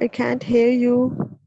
I can't hear you.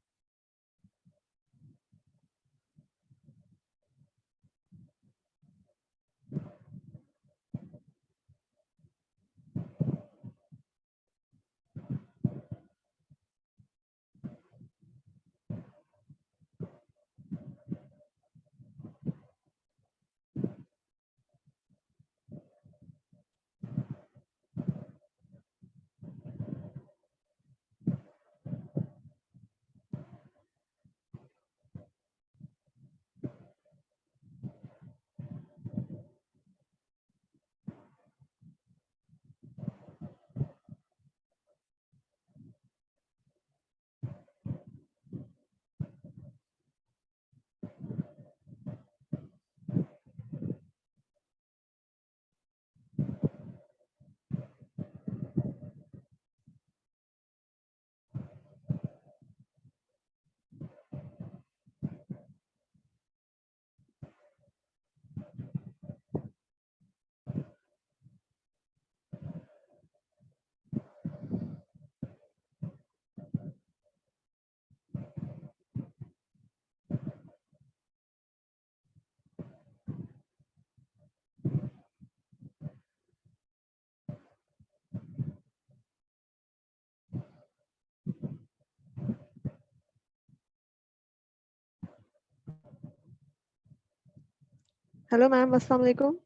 Hello, ma'am. Assalamu alaikum.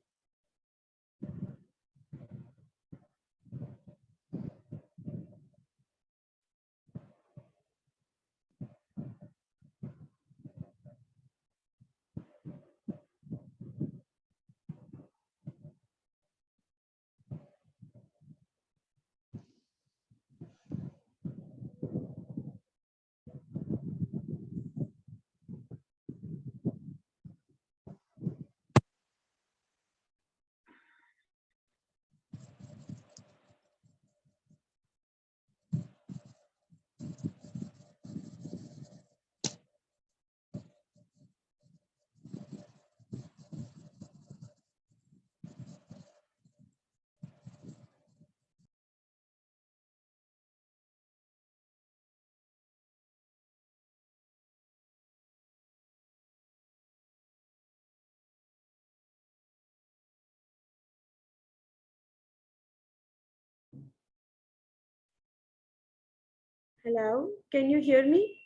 Hello, can you hear me?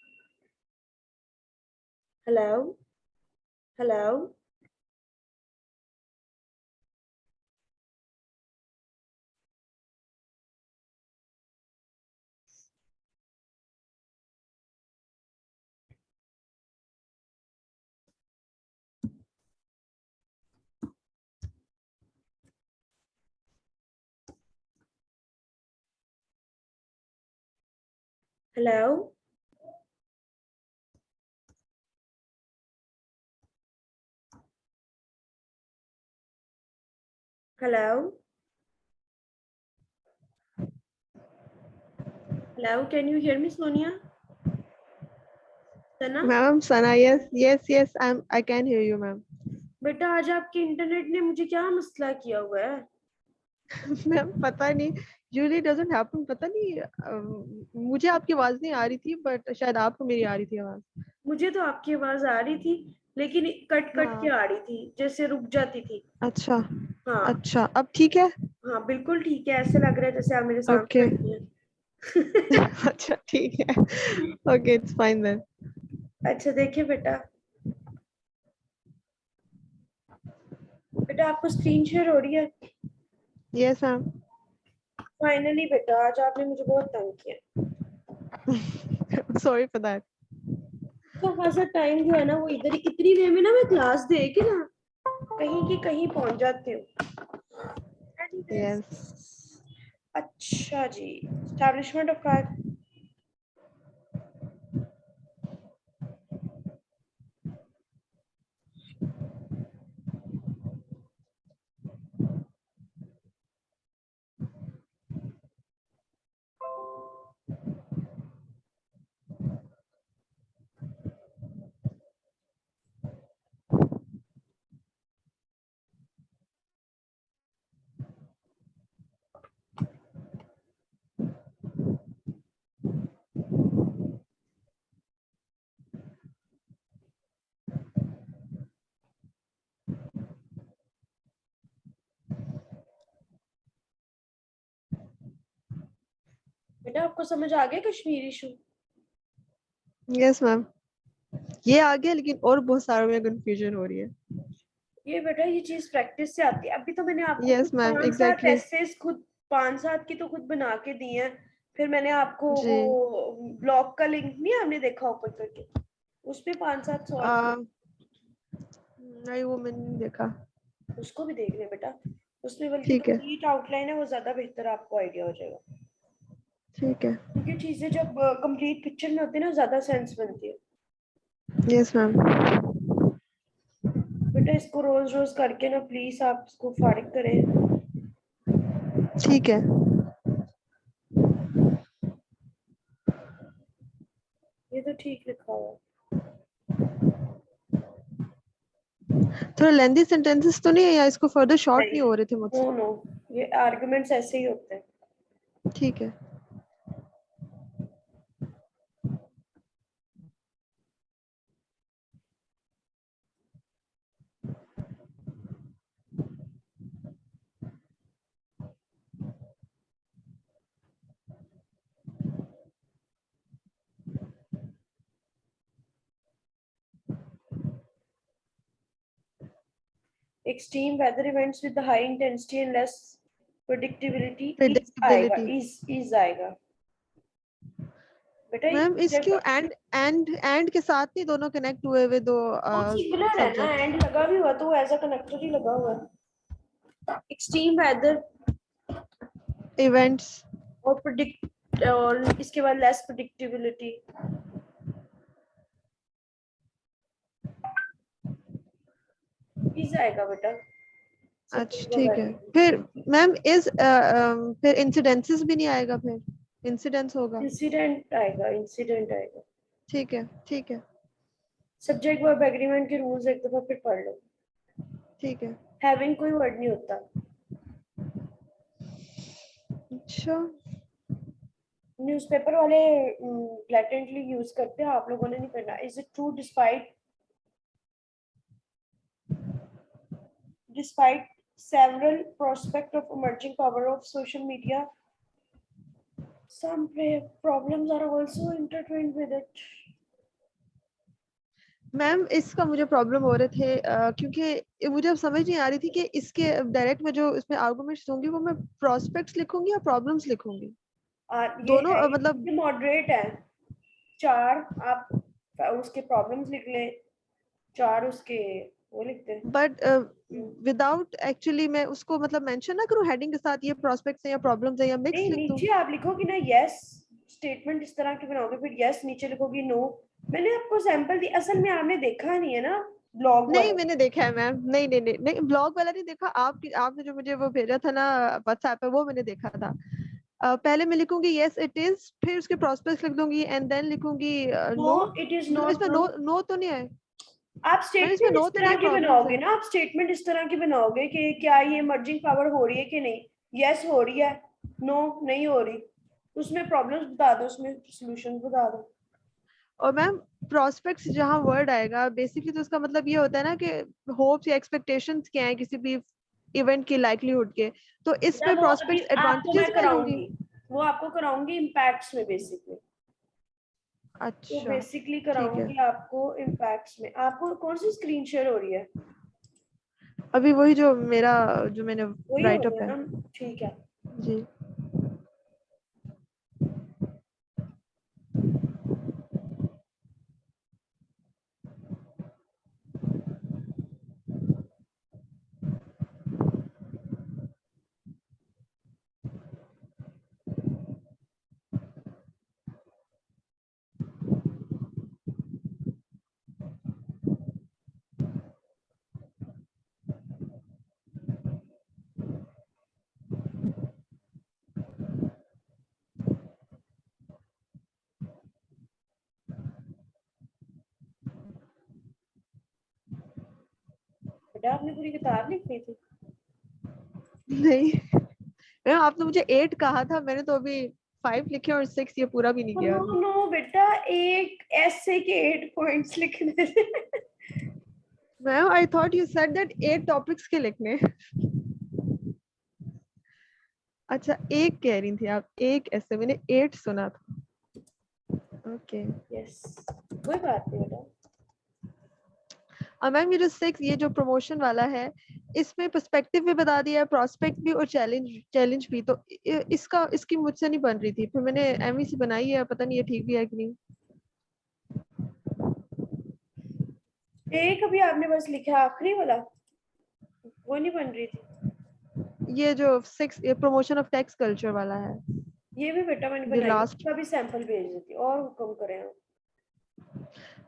Hello, hello. Hello, hello, hello. Can you hear me, Sonia? Sana Ma'am, Sana, yes, I can hear you, ma'am. बेटा आज आपके internet ने मुझे क्या मसला किया हुआ है? मैम पता नहीं, यूजुअली डजंट हैपन, पता नहीं। मुझे आपकी आवाज नहीं आ रही थी, बट शायद आपको मेरी आ रही थी आवाज। मुझे तो आपकी आवाज आ रही थी, लेकिन कट कट के हाँ, आ रही थी, जैसे रुक जाती थी। अच्छा। हाँ अच्छा, अब ठीक है। हाँ, बिल्कुल ठीक है। ऐसे लग रहा है जैसे आप मेरे सामने ओके। बैठी हैं। अच्छा, ठीक है। Okay, it's fine then. अच्छा देखिए बेटा, बेटा आपको स्क्रीन शेयर हो रही है? Yes ma'am. फाइनली बेटा, आज आपने मुझे बहुत तंग किया। Sorry for that. तो खासा टाइम जो है ना, वो इधर ही इतनी देर में ना मैं क्लास दे के ना कहीं की कहीं पहुंच जाती हूँ। यस। अच्छा जी, एस्टैब्लिशमेंट ऑफ कार। बेटा आपको समझ आ गया कश्मीरी इशू? यस मैम, ये आ गया, लेकिन और बहुत सारे में कंफ्यूजन हो रही है। ये बेटा ये चीज प्रैक्टिस से आती है। अभी तो मैंने आपको यस मैम, 5-7 एग्जैक्टली। एसेस खुद 5-7 की तो खुद बना के दी हैं। फिर मैंने आपको जी। वो ब्लॉग का लिंक नहीं आपने देखा ओपन करके, उसमें 5-7 सॉल्व आ, नहीं, वो मैंने नहीं देखा। उसको भी देख ले बेटा। उसमें बल्कि ठीक जो है, नीट आउटलाइन है वो ज्यादा बेहतर आपको आइडिया हो जाएगा, ठीक है। क्योंकि चीजें जब कंप्लीट पिक्चर में होती है ना ज्यादा सेंस बनती है। Yes ma'am. बेटा इसको रोज रोज करके ना प्लीज आप इसको फारिग करें। ठीक है। ये तो ठीक लिखा हुआ है। थोड़ा लेंथी सेंटेंसेस तो नहीं है, या इसको फर्दर शॉर्ट नहीं, नहीं हो रहे थे मुझसे? नो नो, ये आर्गुमेंट्स ऐसे ही होते हैं। ठीक है। Extreme weather events with the high intensity and less predictability is आएगा, प्रिडिक्टेबिलिटी। is आएगा बेटा। मैम इसक्यू जब एंड के साथ नहीं दोनों कनेक्ट हुए हुए दो वो सिंगुलर है ना, सब्जेक्ट? एंड लगा भी हुआ तो वो एज अ कनेक्टर ही लगा हुआ है। Extreme weather events. और प्रिडिक्ट और इसके बाद लेस प्रिडिक्टेबिलिटी इज आएगा बेटा। अच्छा, सब्जेक्ट ठीक है। वर्ब फिर मैम फिर इंसिडेंसेस भी नहीं आएगा, फिर इंसिडेंस होगा? इंसिडेंट आएगा, इंसिडेंट आएगा। ठीक है, ठीक है। सब्जेक्ट वर्ब एग्रीमेंट के रूल्स एक दफा फिर पढ़ लो। ठीक है। हैविंग कोई वर्ड नहीं होता। अच्छा। न्यूज़पेपर वाले ब्लैटेंटली यूज करते हैं, आप लोगों ने नहीं करना। Is it true despite several prospect of emerging power of social media, some problems are also intertwined with it. Ma'am इसका मुझे प्रॉब्लम हो रहे थे क्योंकि मुझे अब समझ नहीं आ रही थी कि इसके डायरेक्ट में जो इसमें आर्गुमेंट्स होंगे वो मैं प्रोस्पेक्ट्स लिखूंगी या प्रॉब्लम्स लिखूंगी? ये दोनों है, मतलब। ये मॉडरेट है। 4 आप उसके प्रॉब्लम्स लिख लें, 4 उसके वो लिखते हैं। बट विदाउट एक्चुअली मैं उसको मतलब मेंशन ना करूं हेडिंग के साथ, ये प्रोस्पेक्ट्स हैं या प्रॉब्लम्स हैं, या मिक्स नहीं, लिख दूं? नीचे आप लिखोगे ना यस, स्टेटमेंट इस तरह की बनाओगे, फिर यस नीचे लिखोगी नो। मैंने आपको सैंपल दी, असल में आपने देखा नहीं है ना ब्लॉग नहीं, वाला। मैंने देखा है मैम। नहीं नहीं नहीं नहीं, ब्लॉग वाला नहीं देखा। आपने जो मुझे वो भेजा था ना व्हाट्सएप पे, वो मैंने देखा था। पहले मैं लिखूंगी यस इट इज, फिर उसके प्रोस्पेक्ट्स लिख दूंगी, एंड देन लिखूंगी no no. It is no, not इसमें ट्रू। नो नो तो नहीं है? आप मैम इसमें स्टेटमेंट नो इस तो नहीं तरह है, की प्रॉब्लम्स बनाओगे है? ना, आप स्टेटमेंट इस तरह की बनाओगे कि क्या ये इमर्जिंग पावर हो रही है कि नहीं। यस हो रही है, नो नहीं हो रही, उसमें प्रॉब्लम्स बता दो, उसमें सॉल्यूशन बता दो। और मैम प्रोस्पेक्ट्स जहाँ वर्ड आएगा बेसिकली, तो उसका मतलब ये होता है ना कि होप्स या एक्सपेक्टेशंस क्या है किसी भी इवेंट की लाइक्लीहुड के, तो इस बेटा पे वो अभी प्रोस्पेक्ट्स आपको एडवांटेजेस मैं में लूंगी? कराऊंगी, वो आपको कराऊंगी इम्पैक्ट्स में बेसिकली। तो अच्छा, बेसिकली ठीक है। कराऊंगी आपको इम्पैक्ट्स में। आपको कौन सी स्क्रीन शेयर हो रही है? अभी वही जो मेरा, जो मैंने वही हो राइट रही अप है है। ना, ठीक है। जी। बेटा आपने पूरी किताब लिखनी थी। नहीं मैम, आपने मुझे 8 कहा था, मैंने तो अभी 5 लिखे और 6 ये पूरा भी नहीं किया नो अभी। नो बेटा, एक ऐसे के 8 पॉइंट्स लिखने थे। Ma'am I thought you said that 8 topics के लिखने। अच्छा, एक कह रही थी आप, एक ऐसे मैंने 8 सुना था। ओके। यस, कोई बात नहीं बेटा। मैम ये जो 6, ये जो प्रमोशन वाला है, इसमें पर्सपेक्टिव भी बता दिया है, प्रोस्पेक्ट भी और चैलेंज भी। तो इसकी मुझसे नहीं बन रही थी, फिर मैंने एमवीसी बनाई है, पता नहीं ये ठीक भी है कि नहीं। एक अभी आपने बस लिखा आखिरी वाला, वो नहीं बन रही थी। ये जो 6, ये प्रमोशन ऑफ टेक्स्ट कल्चर वाला है, ये भी बेटा मैंने जो बनाई है, लास्ट। उसका भी सैंपल भेज देती हूँ, और हुक्म करें आप।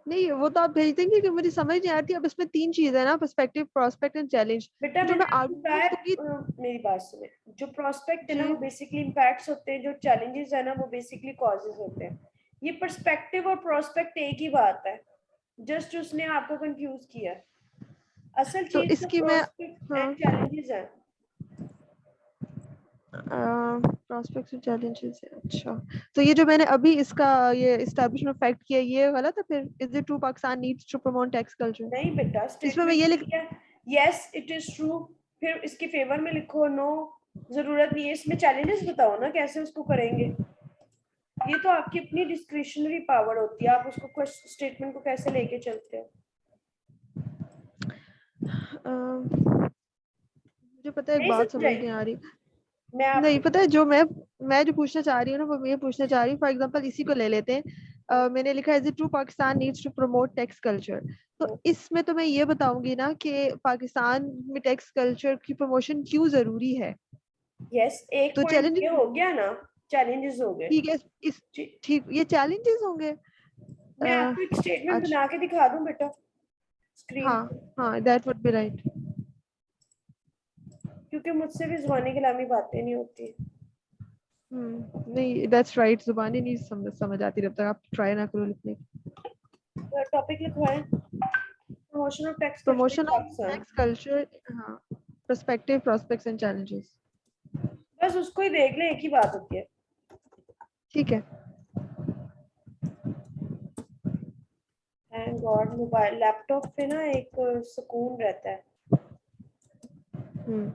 नहीं, वो तो आप भेज देंगे कि मुझे समझ नहीं आती। अब इसमें 3 चीज है ना, पर्सपेक्टिव, प्रोस्पेक्ट एंड चैलेंज। बेटा तो जो मैंने मैं आपको आर्गुमेंट दूंगी। बताया, मेरी बात सुने। जो प्रोस्पेक्ट है ना जी। वो बेसिकली इम्पैक्ट्स होते हैं, जो चैलेंजेस है ना वो बेसिकली कॉजेज होते हैं। ये पर्सपेक्टिव और प्रोस्पेक्ट एक ही बात है, जस्ट उसने आपको कंफ्यूज किया। असल तो चीज तो इसकी मैं, प्रोस्पेक्ट हाँ, एंड चैलेंजेस है। प्रोस्पेक्ट्स एंड चैलेंजेस है। अच्छा, तो ये जो मैंने अभी इसका ये एस्टैब्लिशमेंट फैक्ट किया, ये गलत है फिर? Is it true Pakistan needs to promote text culture? नहीं बेटा, इसमें मैं स्टेटमेंट ये लिख। ठीक है। यस इट इज ट्रू, फिर इसके फेवर में लिखो नो, जरूरत नहीं है। इसमें चैलेंजेस बताओ ना कैसे उसको करेंगे। ये तो आपकी अपनी डिस्क्रिशनरी पावर होती है, आप उसको स्टेटमेंट को कैसे लेके चलते हो। मुझे पता है, एक नहीं बात समझ समझाई नहीं आ रही। मैं नहीं, आपको। पता है, जो मैं जो पूछना चाह रही हूँ ना, वो मैं ये पूछना चाह रही हूँ, फॉर एग्जांपल इसी को ले लेते हैं। मैंने लिखा है, is it true Pakistan needs to promote text culture? तो इसमें तो मैं ये बताऊंगी ना कि पाकिस्तान में टेक्स्ट कल्चर की प्रमोशन क्यों जरूरी है। यस, एक तो पॉइंट चैलेंजेस, ये हो गया ना, चैलेंजेस हो गए। ठीक है, इस ठीक, ये चैलेंजेस होंगे। मैं आपको एक स्टेटमेंट अच्छा, बना के दिखा दूं बेटा स्क्रीन हाँ, पे, हाँ, दैट वुड बी राइट। क्योंकि मुझसे भी जुबानी कलामी बातें नहीं होती। नहीं, दैट्स राइट, जुबानी नहीं समझ आती जब तक आप ट्राई ना करो लिखने की। टॉपिक लिखवाएं, promotion of text culture in promotion of Pakistan. Text culture, हाँ, पर्सपेक्टिव, प्रोस्पेक्ट्स एंड चैलेंजेस। बस उसको ही देख ले, एक ही बात होती है। ठीक है। थैंक गॉड मोबाइल लैपटॉप पे ना एक सुकून रहता है। हम्म।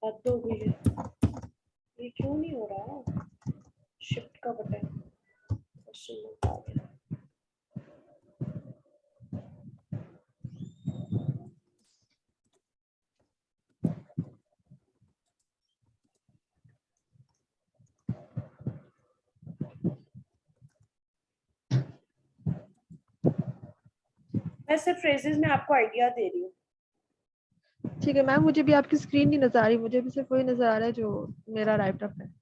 हद हो गई है, ये क्यों नहीं हो रहा। शिफ्ट का बटन आ गया। मैं सिर्फ फ्रेजेस में आपको आइडिया दे रही हूँ। ठीक है मैम, मुझे भी आपकी स्क्रीन नहीं नजर आ रही, मुझे भी सिर्फ वही नजर आ रहा है जो मेरा लैपटॉप है।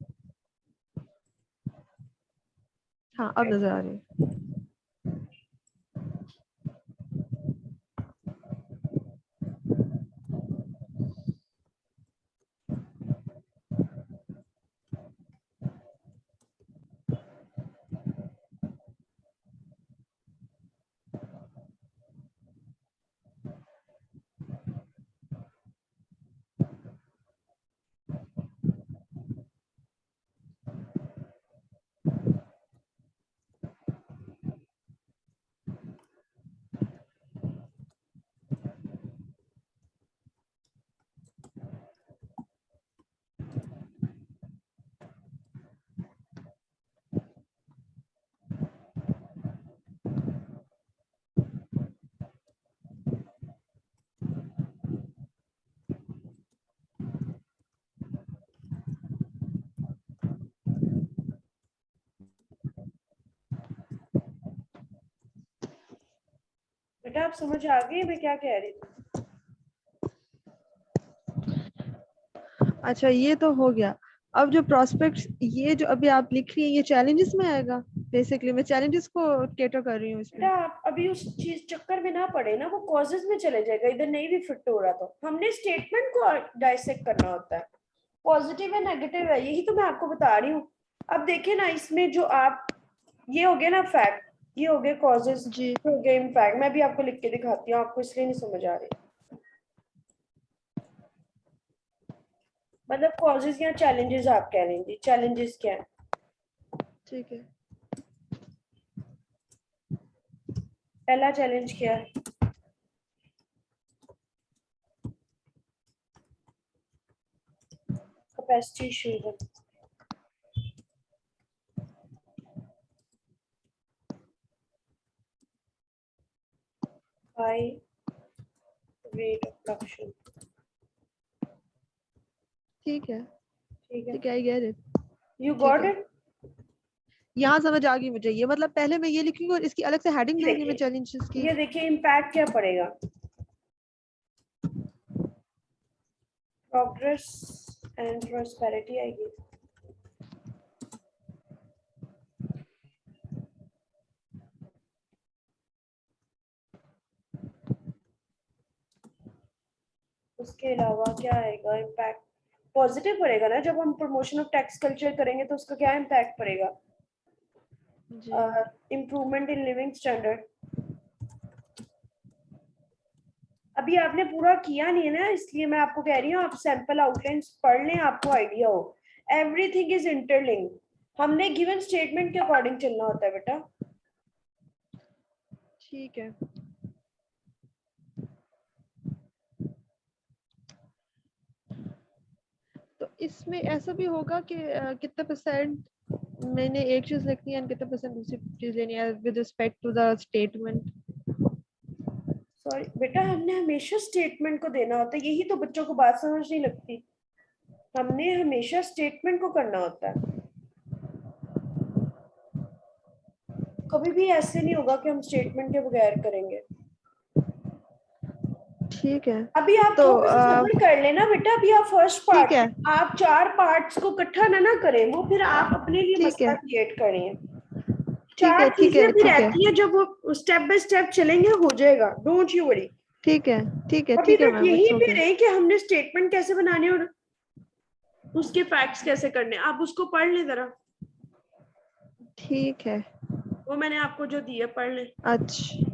हाँ, अब नजर आ रही है। बेटा आप समझ आ गई मैं क्या कह रही थी। अच्छा, ये तो हो गया। अब जो प्रोस्पेक्ट्स, ये जो अभी आप लिख रही हैं, ये चैलेंजेस में आएगा बेसिकली मैं चैलेंजेस को केटर कर रही हूँ इसमें। बेटा आप अभी उस चीज चक्कर में ना पड़े ना, वो कॉजेज में चले जाएगा, इधर नहीं भी फिट हो रहा तो हमने स्टेटमेंट को डाइसेक्ट करना होता है, पॉजिटिव है नेगेटिव है, यही तो मैं आपको बता रही हूँ। अब देखिए ना इसमें जो आप, ये हो गया ना फैक्ट, ये हो गए कॉजेज, जी हो गए इम्पैक्ट। मैं भी आपको लिख के दिखाती हूँ, आपको इसलिए नहीं समझ आ रही। मतलब कॉजेज या चैलेंजेस आप कह रही थी, चैलेंजेस क्या है? ठीक है। पहला चैलेंज क्या है? कैपेसिटी इश्यूज है। High rate of production. ठीक है ठीक है, ठीक है, आई गेट इट। यू ठीक गॉट है, इट। यहाँ समझ आ गई मुझे। ये मतलब पहले मैं ये लिखूंगी और इसकी अलग से हेडिंग दूंगी मैं चैलेंजेस की। ये देखिए इम्पैक्ट क्या पड़ेगा, प्रोग्रेस एंड प्रॉस्पेरिटी आएगी। उसके अलावा क्या आएगा इम्पैक्ट? पॉजिटिव पड़ेगा ना, जब हम प्रमोशन ऑफ टैक्स कल्चर करेंगे तो उसका क्या इम्पैक्ट पड़ेगा? जी इम्प्रूवमेंट इन लिविंग स्टैंडर्ड। अभी आपने पूरा किया नहीं है ना, इसलिए मैं आपको कह रही हूँ आप सैंपल आउटलाइंस पढ़ लें, आपको आइडिया हो। एवरीथिंग इज इंटरलिंक, हमने गिवन स्टेटमेंट के अकॉर्डिंग चलना होता है बेटा। ठीक है। तो इसमें ऐसा भी होगा कि कितने परसेंट मैंने एक चीज लिखनी है और कितने परसेंट दूसरी चीज लेनी है with respect to the statement? Sorry बेटा, हमने हमेशा स्टेटमेंट को देना होता है, यही तो बच्चों को बात समझ नहीं लगती। हमने हमेशा स्टेटमेंट को करना होता है, कभी भी ऐसे नहीं होगा कि हम स्टेटमेंट के बगैर करेंगे। ठीक है। अभी आप तो थोड़ा सा सब्र कर लेना बेटा, अभी आप फर्स्ट ठीक पार्ट, है आप 4 पार्ट्स को इकट्ठा ना करें, वो फिर आप अपने लिए ठीक मसला है क्रिएट करें। ठीक 4 है ठीक चीजें है भी ठीक है रहती है, जब वो स्टेप बाय स्टेप चलेंगे हो जाएगा, डोंट यू वरी। ठीक है ठीक है अभी ठीक है तक मैम, यही इट्स पे ओके। रहे कि हमने स्टेटमेंट कैसे बनाने और उसके फैक्ट्स कैसे करने, आप उसको पढ़ लें जरा, ठीक है। वो मैंने आपको जो दिया पढ़ लें। अच्छा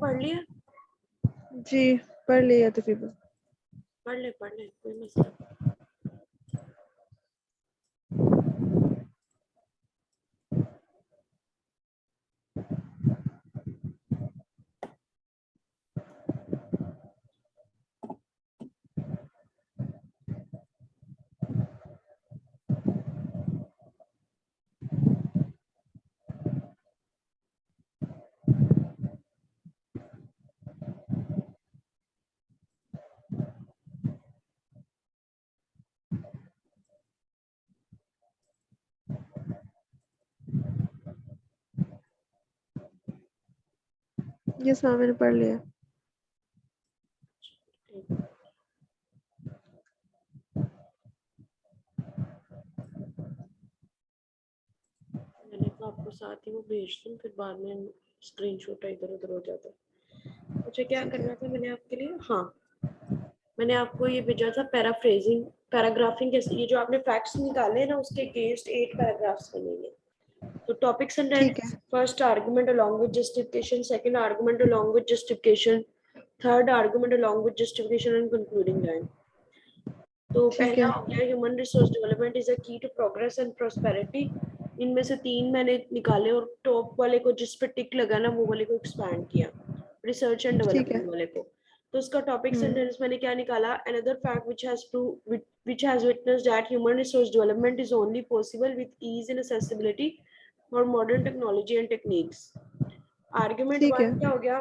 पढ़ लिया? जी पढ़ लिया तकरीबन। पढ़ ले कोई मसला। यस मैम मैंने पढ़ लिया। मैंने तो आपको साथ ही वो भेज दूं, फिर बाद में स्क्रीनशॉट इधर उधर हो जाता है। मुझे क्या करना था मैंने आपके लिए, हाँ मैंने आपको ये भेजा था पैराफ्रेजिंग पैराग्राफिंग कैसे, ये जो आपने फैक्ट्स निकाले ना उसके अगेंस्ट 8 पैराग्राफ्स बनेंगे। तो टॉपिक ठीक है sentence, first argument along with justification, second argument along with justification, third argument along with justification and concluding line. तो ठीक पहला है हो गया human resource development is a की टू प्रोग्रेस एंड प्रोस्पेरिटी। इनमें से 3 मैंने निकाले और टॉप वाले को जिस पे टिक लगा ना वो वाले को एक्सपैंड किया, रिसर्च एंड ठीक है। डेवलपमेंट वाले को। तो उसका टॉपिक सेंटेंस मैंने क्या निकाला, another fact which has witnessed that human resource development is only possible with ease and accessibility for modern technology and techniques. Argument ठीक 1 है क्या हो गया,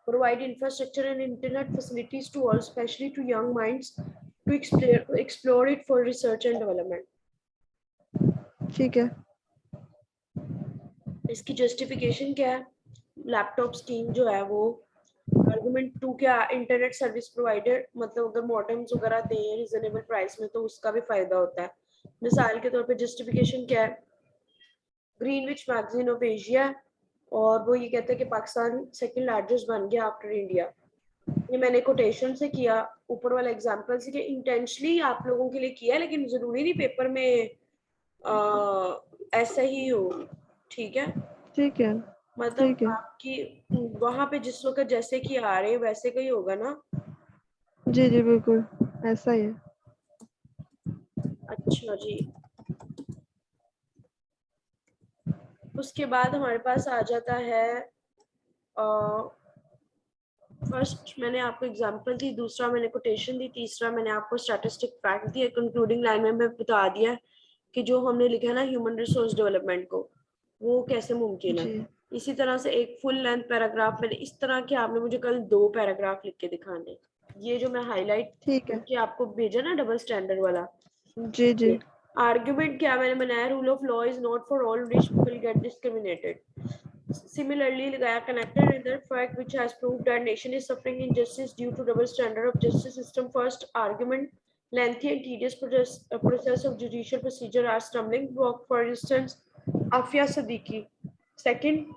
provide infrastructure and internet facilities to all, especially to young minds, to explore it for research and development. ठीक है इसकी justification क्या है, लैपटॉप स्कीम जो है वो। आर्गुमेंट 2 क्या, इंटरनेट सर्विस प्रोवाइडर, मतलब अगर मॉडेम्स वगैरह दें रीजनेबल प्राइस में तो उसका भी फायदा होता है। मिसाल के तौर पे जस्टिफिकेशन क्या है, ग्रीनविच मैगजीन ऑफ एशिया, और वो ये कहता है कि पाकिस्तान सेकंड लार्जेस्ट बन गया आफ्टर इंडिया। ये मैंने कोटेशन से किया, ऊपर वाला एग्जांपल से, कि इंटेंशनली आप लोगों के लिए किया, लेकिन जरूरी नहीं पेपर में ऐसा ही हो, ठीक है। ठीक है मतलब ठीक है। आपकी वहां पे जिस वक्त जैसे कि आ रहे वैसे का ही होगा ना। जी जी बिल्कुल ऐसा ही है। अच्छा जी, उसके बाद हमारे पास आ जाता है फर्स्ट मैंने आपको एग्जांपल दी, दूसरा मैंने कोटेशन दी, तीसरा मैंने आपको स्टैटिस्टिक फैक्ट दिया, कंक्लूडिंग लाइन में मैं बता दिया कि जो हमने लिखा है ना ह्यूमन रिसोर्स डेवलपमेंट को, वो कैसे मुमकिन है। जी इसी तरह से एक फुल लेंथ पैराग्राफ मैंने इस तरह के, आपने मुझे कल 2 पैराग्राफ लिख के दिखाने, ये जो मैं हाईलाइट ठीक है। करके आपको भेजा ना डबल स्टैंडर्ड वाला। जी जी आर्ग्यूमेंट क्या मैंने बनाया, rule of law is not for all, rich people get discriminated. Similarly, लगाया connected another fact which has proved that nation is suffering injustice due to double standard of justice system. First argument, lengthy and tedious process of judicial procedure are stumbling block. For instance, Afia Siddiqui. Second,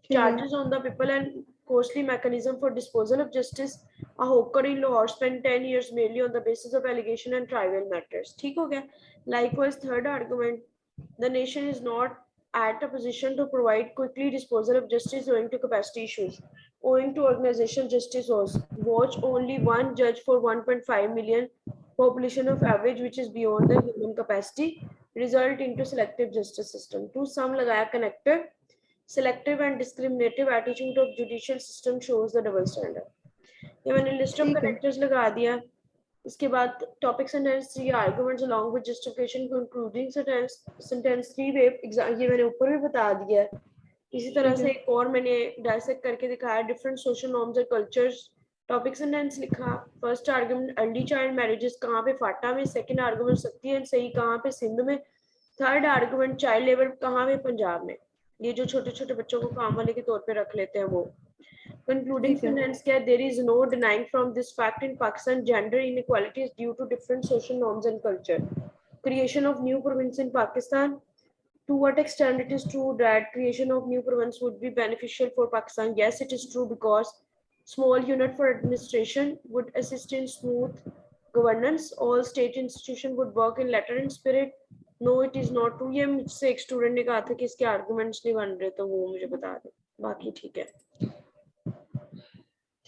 ठीक है charges on the people and costly mechanism for disposal of justice. A hawker in Lahore spent 10 years mainly on the basis of allegation and trivial matters. ठीक हो गया. Likewise, third argument, the nation is not at a position to provide quickly disposal of justice owing to capacity issues. Owing to organizational justice watch, only one judge for 1.5 million population of average, which is beyond the human capacity, result into selective justice system. To some लगाया connected, selective and discriminative attitude of judicial system shows the double standard. ये मैंने list of ठीक है connectors लगा दिया। इसके बाद topic sentence 3 arguments along with justification concluding sentence 3 ये मैंने ऊपर भी बता दिया है। इसी तरह ठीक है से एक और मैंने डायसेक्ट करके दिखाया, डिफरेंट सोशल नॉर्म्स और कल्चर्स। टॉपिक सेंटेंस लिखा, first argument early child marriages कहाँ पे, फाटा में। सेकंड आर्गुमेंट सख्ती एंड सही कहाँ पे, सिंध में। थर्ड आर्गुमेंट चाइल्ड लेबर कहाँ पे, पंजाब में। ये जो छोटे छोटे बच्चों को काम वाले के तौर पे रख लेते हैं वो। Concluding ठीक है sentence क्या, there is no denying from this fact in Pakistan gender inequality is due to different social norms and culture. Creation of new province in Pakistan. To what extent it is true that creation of new province would be beneficial for Pakistan? Yes, it is true, because small unit for administration would assist in smooth governance. All state institution would work in letter and spirit. No, it is not true. ये मुझसे एक student ने कहा था कि इसके arguments नहीं बन रहे, तो वो मुझे बता दे। बाकी ठीक है।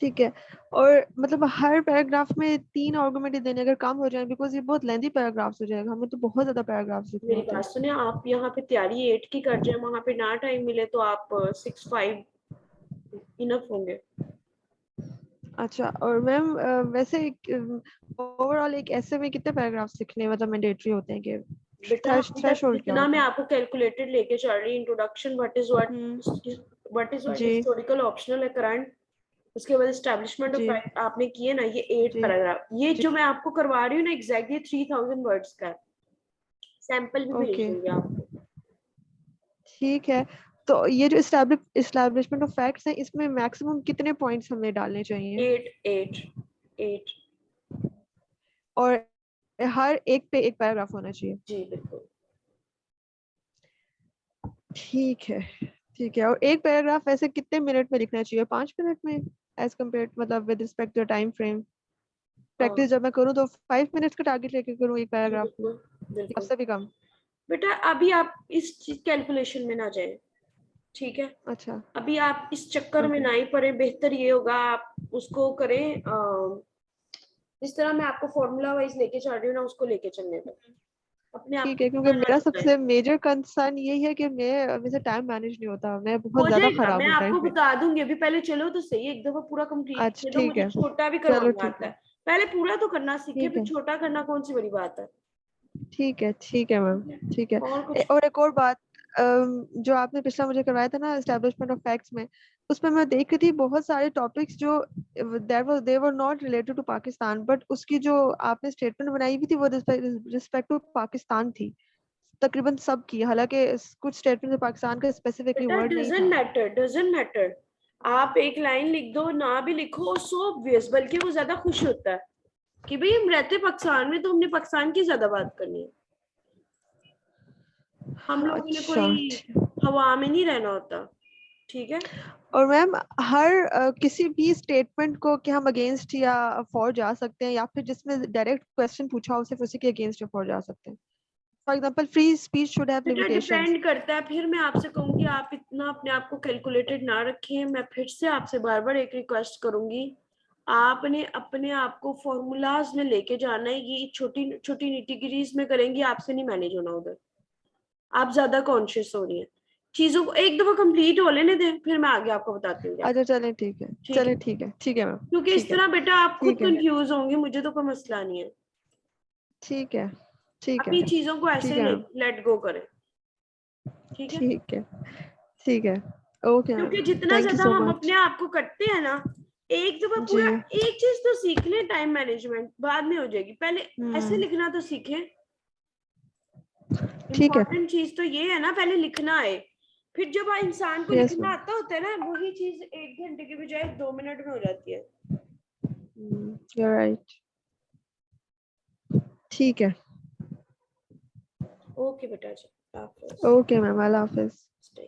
ठीक है। और मतलब हर पैराग्राफ में 3 आर्गुमेंट देने अगर कम हो जाए, बिकॉज ये बहुत लेंथी पैराग्राफ्स हो जाएगा, हमें तो बहुत ज्यादा पैराग्राफ्स लिखने मेरी होते बात हैं। सुने, आप यहाँ पे तैयारी 8 की कर जाए, वहां पे ना टाइम मिले तो आप 6-5 इनफ होंगे। अच्छा, और मैम वैसे ओवरऑल एक ऐसे में कितने पैराग्राफ्स लिखने मतलब मैंडेटरी होते हैं कि बेटा अभी तक थ्रेशोल्ड क्या जितना मैं होता है? आपको कैलकुलेटेड लेके चल रही, इंट्रोडक्शन, व्हाट इज जी हिस्टोरिकल, ऑप्शनल है, करंट, उसके बाद एस्टेब्लिशमेंट ऑफ जी फैक्ट आपने किए ना, ये 8 जी पैराग्राफ, ये जी। जो मैं आपको करवा रही हूँ ना एग्जैक्टली 3000 वर्ड्स का सैंपल भी भेज ओके दूंगी आपको। ठीक है। तो ये जो इस्टेब्लिशमेंट ऑफ फैक्ट्स हैं, इसमें मैक्सिमम कितने पॉइंट्स हमें डालने चाहिए? 8 और हर एक पे एक पैराग्राफ होना चाहिए? जी बिल्कुल। ठीक है ठीक है। और एक पैराग्राफ वैसे कितने मिनट में लिखना चाहिए? 5 मिनट में एज कम्पेयर मतलब with respect to time frame? Practice जब मैं करूँ तो 5 मिनट्स का टारगेट लेके करूँ एक जी पैराग्राफ में, बिल्कुल या बिल्कुल। उससे भी कम? बेटा अभी आप इस कैलकुलेशन में ना जाए, ठीक है? अच्छा अभी आप इस चक्कर में ओके ना ही पड़े, बेहतर ये होगा आप उसको करें, जिस तरह मैं आपको फॉर्मूला वाइज लेके चल रही हूँ ना, उसको लेके चलने दो, अपने आप ठीक को है। क्योंकि इतना ना मेरा डुबाएं। सबसे मेजर कंसर्न यही है कि मैं मेरे से टाइम मैनेज नहीं होता, मैं बहुत हो ज्यादा जाएगा, खराब मैं हूँ टाइम आपको पे। बता दूंगी, अभी पहले चलो तो सही, एक दफा पूरा कंप्लीट अच्छा करने दो, ठीक मुझे है। छोटा भी चलो करवाना ठीक आता है है। पहले पूरा तो करना सीखे, ठीक फिर है छोटा करना कौन सी बड़ी बात है। ठीक है मैम। ठीक है, ठीक है। और कुछ? और एक और बात, जो आपने पिछला मुझे करवाया था ना एस्टेब्लिशमेंट ऑफ फैक्ट्स में, उसमें मैं देख रही थी बहुत सारे टॉपिक्स जो they were not related to Pakistan, but उसकी जो आपने स्टेटमेंट बनाई हुई थी वो रिस्पेक्ट टू पाकिस्तान थी तकरीबन सब की, हालांकि कुछ स्टेटमेंट में पाकिस्तान का स्पेसिफिकली बेटा वर्ड नहीं डजंट था। मैटर, डजंट मैटर, आप एक लाइन लिख दो, ना भी लिखो, सो ऑब्वियस, बल्कि वो ज्यादा खुश होता है कि भाई हम रहते पाकिस्तान में, तो हमने पाकिस्तान की ज्यादा बात करनी है, हम लोगों ने अच्छा कोई हवा में नहीं रहना होता, ठीक है? और मैम हर किसी भी स्टेटमेंट को क्या हम अगेंस्ट या फॉर जा सकते हैं, या फिर जिसमें डायरेक्ट क्वेश्चन पूछा हो सिर्फ उसी के अगेंस्ट या फॉर जा सकते हैं? For example free speech should have बेटा लिमिटेशंस। डिपेंड करता है, फिर मैं आपसे कहूंगी आप इतना अपने आप को कैलकुलेटेड ना रखें, मैं फिर से आपसे बार बार एक रिक्वेस्ट करूंगी, आपने अपने आप को फॉर्मूलाज में लेके जाना है, ये छोटी छोटी निटिगिरीज में करेंगी, आपसे नहीं मैनेज होना उधर, आप ज्यादा कॉन्शियस हो रही हैं। चीजों को एक दफा कंप्लीट हो लेने दें, फिर मैं आगे आपको बताती हूँ क्या अच्छा करना है। चलें ठीक है। ठीक चलें है, ठीक है मैम। क्योंकि इस ठीक है तरह बेटा आप खुद ठीक है कंफ्यूज होंगे, मुझे तो कोई मसला नहीं है। ठीक है ठीक है अपनी चीजों को ऐसे ठीक है मैम। लेट गो करें, ठीक है? ठीक है ठीक है। Okay ma'am. क्योंकि जितना थैंक यू ज्यादा सो हम अपने मच। आप को करते हैं ना, एक दफा जी। पूरा एक चीज तो सीख लें, टाइम मैनेजमेंट बाद में हो जाएगी, पहले ऐसे हम्म। लिखना तो सीखें। ठीक है। इम्पोर्टेंट चीज तो ये है ना, पहले लिखना आए, फिर जब इंसान को यस लिखना मैम। आता होता है ना, वही चीज 1 घंटे की बजाय 2 मिनट में हो जाती है। You right. ठीक है। ओके बेटा जी, आप ओके मैम, अल्लाह हाफिज। स्टे